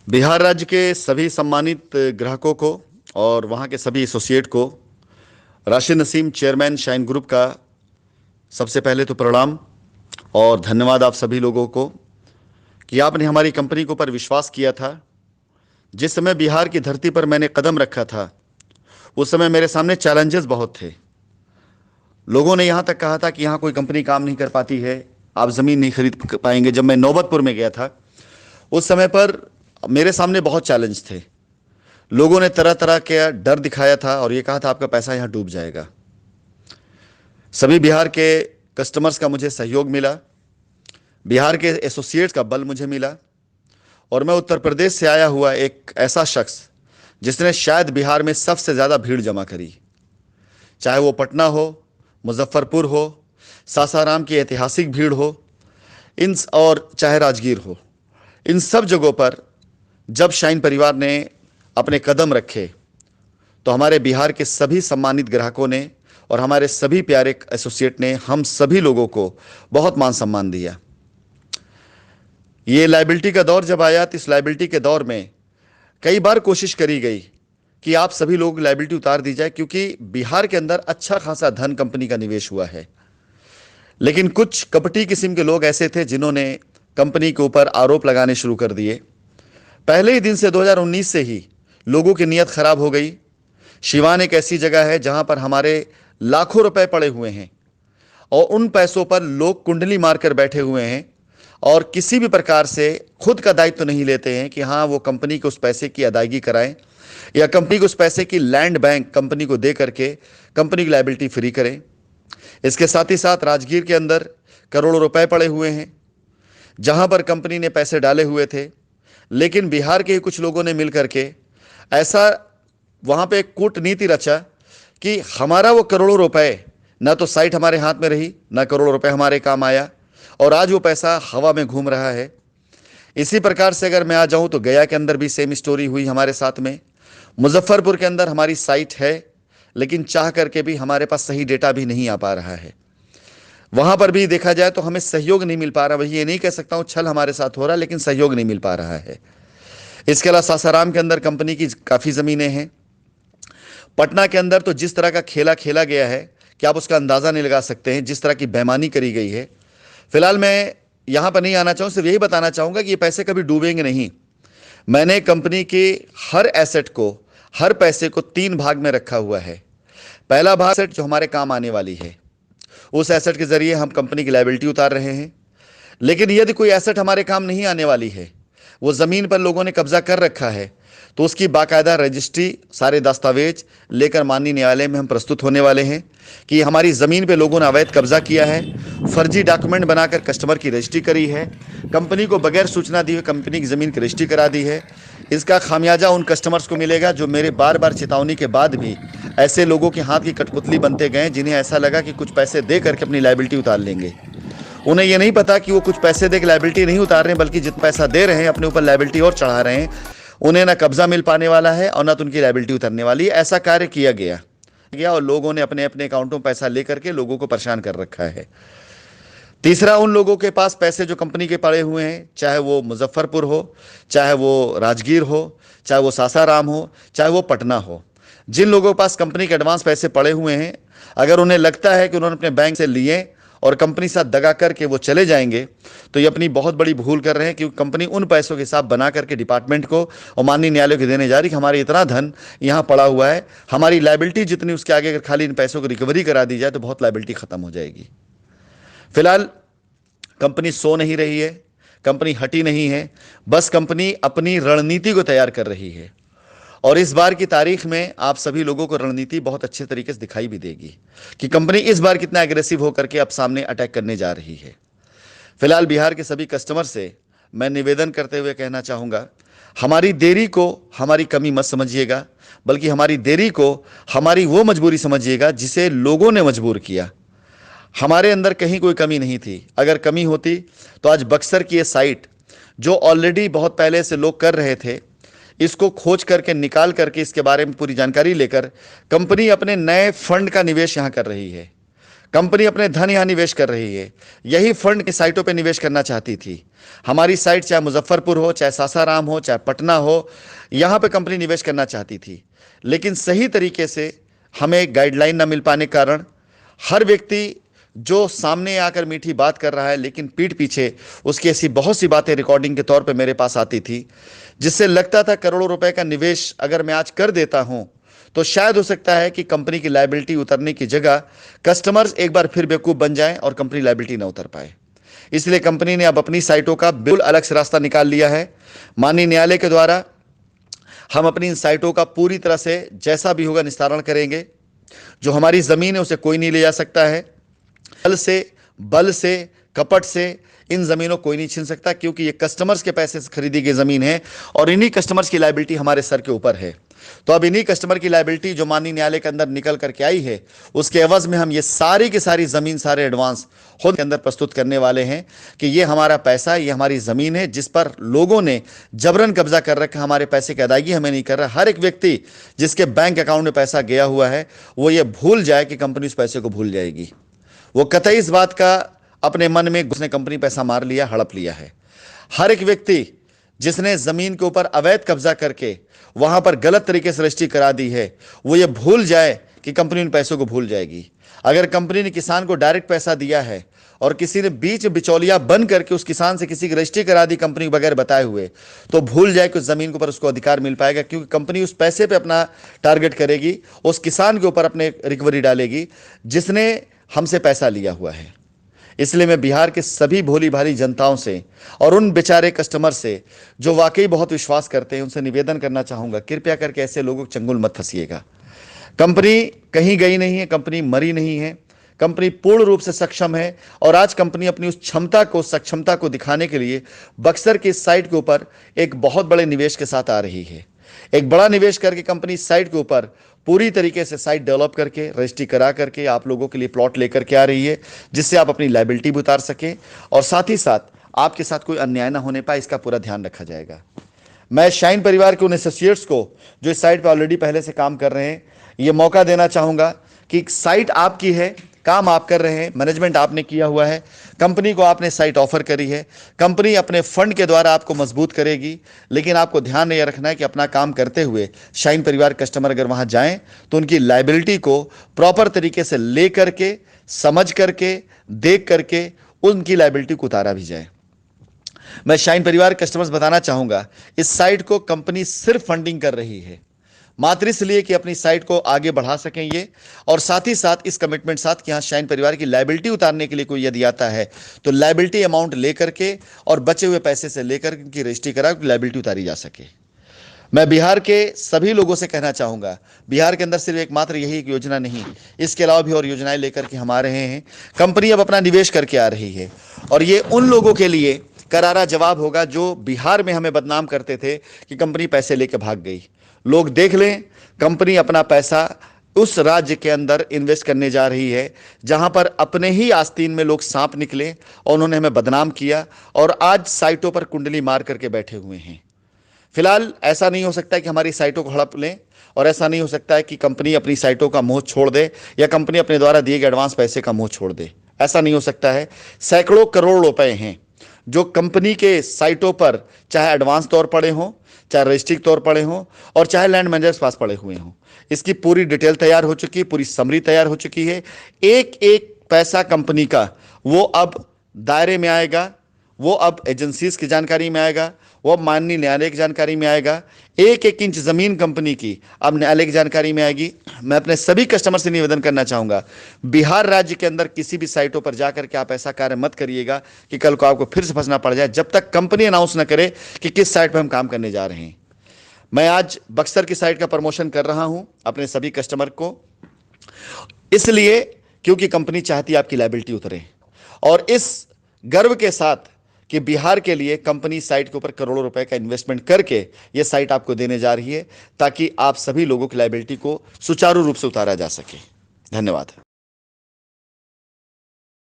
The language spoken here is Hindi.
बिहार राज्य के सभी सम्मानित ग्राहकों को और वहाँ के सभी एसोसिएट को Rashid Naseem chairman shine group का सबसे पहले तो प्रणाम और धन्यवाद आप सभी लोगों को कि आपने हमारी कंपनी के ऊपर विश्वास किया था। जिस समय बिहार की धरती पर मैंने कदम रखा था उस समय मेरे सामने चैलेंजेस बहुत थे। लोगों ने यहाँ तक कहा था कि यहाँ कोई कंपनी काम नहीं कर पाती है, आप ज़मीन नहीं खरीद पाएंगे। जब मैं नौबतपुर में गया था उस समय पर मेरे सामने बहुत चैलेंज थे। लोगों ने तरह तरह के डर दिखाया था और ये कहा था आपका पैसा यहाँ डूब जाएगा। सभी बिहार के कस्टमर्स का मुझे सहयोग मिला, बिहार के एसोसिएट्स का बल मुझे मिला और मैं उत्तर प्रदेश से आया हुआ एक ऐसा शख्स जिसने शायद बिहार में सबसे ज़्यादा भीड़ जमा करी, चाहे वो पटना हो, मुजफ्फरपुर हो, सासाराम की ऐतिहासिक भीड़ हो, और चाहे राजगीर हो, इन सब जगहों पर जब शाइन परिवार ने अपने कदम रखे तो हमारे बिहार के सभी सम्मानित ग्राहकों ने और हमारे सभी प्यारे एसोसिएट ने हम सभी लोगों को बहुत मान सम्मान दिया। ये लायबिलिटी का दौर जब आया तो इस लायबिलिटी के दौर में कई बार कोशिश करी गई कि आप सभी लोग लायबिलिटी उतार दी जाए, क्योंकि बिहार के अंदर अच्छा खासा धन कंपनी का निवेश हुआ है। लेकिन कुछ कपटी किस्म के लोग ऐसे थे जिन्होंने कंपनी के ऊपर आरोप लगाने शुरू कर दिए। पहले ही दिन से 2019 से ही लोगों की नीयत खराब हो गई। सिवान एक ऐसी जगह है जहां पर हमारे लाखों रुपए पड़े हुए हैं और उन पैसों पर लोग कुंडली मारकर बैठे हुए हैं और किसी भी प्रकार से खुद का दायित्व नहीं लेते हैं कि हाँ वो कंपनी को उस पैसे की अदायगी कराएं या कंपनी को उस पैसे की लैंड बैंक कंपनी को दे करके कंपनी की लायबिलिटी फ्री करें। इसके साथ ही साथ राजगीर के अंदर करोड़ों रुपए पड़े हुए हैं जहां पर कंपनी ने पैसे डाले हुए थे, लेकिन बिहार के ही कुछ लोगों ने मिलकर के ऐसा वहाँ पे एक कूटनीति रचा कि हमारा वो करोड़ों रुपए ना तो साइट हमारे हाथ में रही, ना करोड़ों रुपए हमारे काम आया और आज वो पैसा हवा में घूम रहा है। इसी प्रकार से अगर मैं आ जाऊँ तो गया के अंदर भी सेम स्टोरी हुई हमारे साथ में। मुजफ्फरपुर के अंदर हमारी साइट है लेकिन चाह करके भी हमारे पास सही डेटा भी नहीं आ पा रहा है। वहाँ पर भी देखा जाए तो हमें सहयोग नहीं मिल पा रहा। वही ये नहीं कह सकता हूँ छल हमारे साथ हो रहा है, लेकिन सहयोग नहीं मिल पा रहा है। इसके अलावा सासाराम के अंदर कंपनी की काफ़ी ज़मीनें हैं। पटना के अंदर तो जिस तरह का खेला खेला गया है कि आप उसका अंदाज़ा नहीं लगा सकते हैं, जिस तरह की बेईमानी करी गई है। फिलहाल मैं यहाँ पर नहीं आना चाहूँ, सिर्फ यही बताना चाहूँगा कि ये पैसे कभी डूबेंगे नहीं। मैंने कंपनी के हर एसेट को, हर पैसे को 3 भाग में रखा हुआ है। पहला भाग एसेट जो हमारे काम आने वाली है, उस एसेट के ज़रिए हम कंपनी की लायबिलिटी उतार रहे हैं। लेकिन यदि कोई एसेट हमारे काम नहीं आने वाली है, वो ज़मीन पर लोगों ने कब्जा कर रखा है, तो उसकी बाकायदा रजिस्ट्री, सारे दस्तावेज लेकर माननीय न्यायालय में हम प्रस्तुत होने वाले हैं कि हमारी ज़मीन पे लोगों ने अवैध कब्जा किया है, फर्जी डॉक्यूमेंट बनाकर कस्टमर की रजिस्ट्री करी है, कंपनी को बगैर सूचना दिए कंपनी की ज़मीन की रजिस्ट्री करा दी है। इसका खामियाजा उन कस्टमर्स को मिलेगा जो मेरे बार बार चेतावनी के बाद भी ऐसे लोगों के हाथ की कठपुतली बनते गए जिन्हें ऐसा लगा कि कुछ पैसे दे करके अपनी लायबिलिटी उतार लेंगे। उन्हें ये नहीं पता कि वो कुछ पैसे दे के लायबिलिटी नहीं उतार रहे हैं, बल्कि जितना पैसा दे रहे हैं अपने ऊपर लायबिलिटी और चढ़ा रहे हैं। उन्हें ना कब्जा मिल पाने वाला है और ना तो उनकी लायबिलिटी उतरने वाली है। ऐसा कार्य किया गया और लोगों ने अपने अपने अकाउंटों में पैसा लेकर के लोगों को परेशान कर रखा है। तीसरा, उन लोगों के पास पैसे जो कंपनी के पड़े हुए हैं, चाहे वो मुजफ्फरपुर हो, चाहे वो राजगीर हो, चाहे वो सासाराम हो, चाहे वो पटना हो, जिन लोगों के पास कंपनी के एडवांस पैसे पड़े हुए हैं, अगर उन्हें लगता है कि उन्होंने अपने बैंक से लिए और कंपनी साथ दगा करके वो चले जाएंगे, तो ये अपनी बहुत बड़ी भूल कर रहे हैं, क्योंकि कंपनी उन पैसों के हिसाब बना करके डिपार्टमेंट को और माननीय न्यायालय को देने जा रही कि हमारे इतना धन यहाँ पड़ा हुआ है, हमारी लायबिलिटी जितनी उसके आगे अगर खाली इन पैसों को रिकवरी करा दी जाए तो बहुत लायबिलिटी खत्म हो जाएगी। फिलहाल कंपनी सो नहीं रही है, कंपनी हटी नहीं है, बस कंपनी अपनी रणनीति को तैयार कर रही है और इस बार की तारीख में आप सभी लोगों को रणनीति बहुत अच्छे तरीके से दिखाई भी देगी कि कंपनी इस बार कितना एग्रेसिव होकर के अब सामने अटैक करने जा रही है। फिलहाल बिहार के सभी कस्टमर से मैं निवेदन करते हुए कहना चाहूँगा, हमारी देरी को हमारी कमी मत समझिएगा, बल्कि हमारी देरी को हमारी वो मजबूरी समझिएगा जिसे लोगों ने मजबूर किया। हमारे अंदर कहीं कोई कमी नहीं थी। अगर कमी होती तो आज बक्सर की ये साइट जो ऑलरेडी बहुत पहले से लोग कर रहे थे, इसको खोज करके निकाल करके इसके बारे में पूरी जानकारी लेकर कंपनी अपने नए फंड का निवेश यहाँ कर रही है। कंपनी अपने धन यहां निवेश कर रही है। यही फंड की साइटों पे निवेश करना चाहती थी। हमारी साइट चाहे मुजफ्फरपुर हो, चाहे सासाराम हो, चाहे पटना हो, यहां पे कंपनी निवेश करना चाहती थी। लेकिन सही तरीके से हमें गाइडलाइन न मिल पाने के कारण हर व्यक्ति जो सामने आकर मीठी बात कर रहा है, लेकिन पीठ पीछे उसकी ऐसी बहुत सी बातें रिकॉर्डिंग के तौर पे मेरे पास आती थी, जिससे लगता था करोड़ों रुपए का निवेश अगर मैं आज कर देता हूं तो शायद हो सकता है कि कंपनी की लायबिलिटी उतरने की जगह कस्टमर्स एक बार फिर बेवकूफ बन जाएं और कंपनी लायबिलिटी ना उतर पाए। इसलिए कंपनी ने अब अपनी साइटों का बिल्कुल अलग से रास्ता निकाल लिया है। माननीय न्यायालय के द्वारा हम अपनी इन साइटों का पूरी तरह से जैसा भी होगा निस्तारण करेंगे। जो हमारी जमीन है उसे कोई नहीं ले जा सकता है। बल से कपट से इन जमीनों कोई नहीं छीन सकता, क्योंकि ये कस्टमर्स के पैसे से खरीदी गई जमीन है और इन्हीं कस्टमर्स की लायबिलिटी हमारे सर के ऊपर है। तो अब इन्हीं कस्टमर की लायबिलिटी जो माननीय न्यायालय के अंदर निकल करके आई है, उसके एवज में हम ये सारी की सारी जमीन, सारे एडवांस खुद के अंदर प्रस्तुत करने वाले हैं कि ये हमारा पैसा, ये हमारी जमीन है जिस पर लोगों ने जबरन कब्जा कर रखा। हमारे पैसे की अदायगी हमें नहीं कर रहा। हर एक व्यक्ति जिसके बैंक अकाउंट में पैसा गया हुआ है वो ये भूल जाए कि कंपनी उस पैसे को भूल जाएगी। वो कतई इस बात का अपने मन में उसने कंपनी पैसा मार लिया, हड़प लिया है। हर एक व्यक्ति जिसने जमीन के ऊपर अवैध कब्जा करके वहां पर गलत तरीके से रजिस्ट्री करा दी है, वो ये भूल जाए कि कंपनी उन पैसों को भूल जाएगी। अगर कंपनी ने किसान को डायरेक्ट पैसा दिया है और किसी ने बीच बिचौलिया बन करके उस किसान से किसी की रजिस्ट्री करा दी कंपनी बगैर बताए हुए, तो भूल जाए कि उस जमीन के ऊपर उसको अधिकार मिल पाएगा, क्योंकि कंपनी उस पैसे पे अपना टारगेट करेगी, उस किसान के ऊपर अपने रिकवरी डालेगी जिसने हमसे पैसा लिया हुआ है। इसलिए मैं बिहार के सभी भोली भाली जनताओं से और उन बेचारे कस्टमर से जो वाकई बहुत विश्वास करते हैं, उनसे निवेदन करना चाहूंगा, कृपया करके ऐसे लोगों के चंगुल मत फंसिएगा। कंपनी कहीं गई नहीं है, कंपनी मरी नहीं है, कंपनी पूर्ण रूप से सक्षम है। और आज कंपनी अपनी उस क्षमता को, सक्षमता को दिखाने के लिए बक्सर की साइट के ऊपर एक बहुत बड़े निवेश के साथ आ रही है। एक बड़ा निवेश करके कंपनी साइट के ऊपर पूरी तरीके से साइट डेवलप करके, रजिस्ट्री करा करके आप लोगों के लिए प्लॉट लेकर के आ रही है, जिससे आप अपनी लायबिलिटी भी उतार सकें और साथ ही साथ आपके साथ कोई अन्याय ना होने पाए, इसका पूरा ध्यान रखा जाएगा। मैं शाइन परिवार के उन एसोसिएट्स को जो इस साइट पर ऑलरेडी पहले से काम कर रहे हैं, ये मौका देना चाहूंगा कि साइट आपकी है, काम आप कर रहे हैं, मैनेजमेंट आपने किया हुआ है, कंपनी को आपने साइट ऑफर करी है, कंपनी अपने फंड के द्वारा आपको मजबूत करेगी। लेकिन आपको ध्यान ये रखना है कि अपना काम करते हुए शाइन परिवार कस्टमर अगर वहां जाएं तो उनकी लायबिलिटी को प्रॉपर तरीके से ले करके, समझ करके, देख करके उनकी लायबिलिटी को उतारा भी जाए। मैं शाइन परिवार कस्टमर्स बताना चाहूंगा, इस साइट को कंपनी सिर्फ फंडिंग कर रही है मात्र इसलिए कि अपनी साइट को आगे बढ़ा सकें ये, और साथ ही साथ इस कमिटमेंट साथ कि यहाँ शाइन परिवार की लायबिलिटी उतारने के लिए कोई यदि आता है तो लायबिलिटी अमाउंट लेकर के और बचे हुए पैसे से लेकर इनकी रजिस्ट्री करा लायबिलिटी उतारी जा सके। मैं बिहार के सभी लोगों से कहना चाहूंगा, बिहार के अंदर सिर्फ एकमात्र यही एक योजना नहीं, इसके अलावा भी और योजनाएं लेकर के हम आ रहे हैं। कंपनी अब अपना निवेश करके आ रही है और ये उन लोगों के लिए करारा जवाब होगा जो बिहार में हमें बदनाम करते थे कि कंपनी पैसे लेकर भाग गई। लोग देख लें, कंपनी अपना पैसा उस राज्य के अंदर इन्वेस्ट करने जा रही है जहां पर अपने ही आस्तीन में लोग सांप निकले और उन्होंने हमें बदनाम किया और आज साइटों पर कुंडली मार करके बैठे हुए हैं। फिलहाल ऐसा नहीं हो सकता कि हमारी साइटों को हड़प लें और ऐसा नहीं हो सकता है कि कंपनी अपनी साइटों का मोह छोड़ दे या कंपनी अपने द्वारा दिए गए एडवांस पैसे का मोह छोड़ दे। ऐसा नहीं हो सकता है। सैकड़ों करोड़ रुपए हैं जो कंपनी के साइटों पर चाहे एडवांस तौर पड़े हों, चाहे रजिस्ट्री तौर पड़े हों और चाहे लैंड मैनेजर्स पास पड़े हुए हों। इसकी पूरी डिटेल तैयार हो चुकी है, पूरी समरी तैयार हो चुकी है। एक एक पैसा कंपनी का वो अब दायरे में आएगा, वो अब एजेंसीज की जानकारी में आएगा, वो अब माननीय न्यायालय की जानकारी में आएगा। एक एक इंच जमीन कंपनी की अब न्यायालय की जानकारी में आएगी। मैं अपने सभी कस्टमर से निवेदन करना चाहूंगा, बिहार राज्य के अंदर किसी भी साइटों पर जाकर के आप ऐसा कार्य मत करिएगा कि कल को आपको फिर से फंसना पड़ जाए, जब तक कंपनी अनाउंस न करे कि किस साइट पर हम काम करने जा रहे हैं। मैं आज बक्सर की साइट का प्रमोशन कर रहा हूं अपने सभी कस्टमर को, इसलिए क्योंकि कंपनी चाहती है आपकी लायबिलिटी उतरे और इस गर्व के साथ कि बिहार के लिए कंपनी साइट के ऊपर करोड़ों रुपए का इन्वेस्टमेंट करके ये साइट आपको देने जा रही है ताकि आप सभी लोगों की लायबिलिटी को सुचारू रूप से उतारा जा सके। धन्यवाद।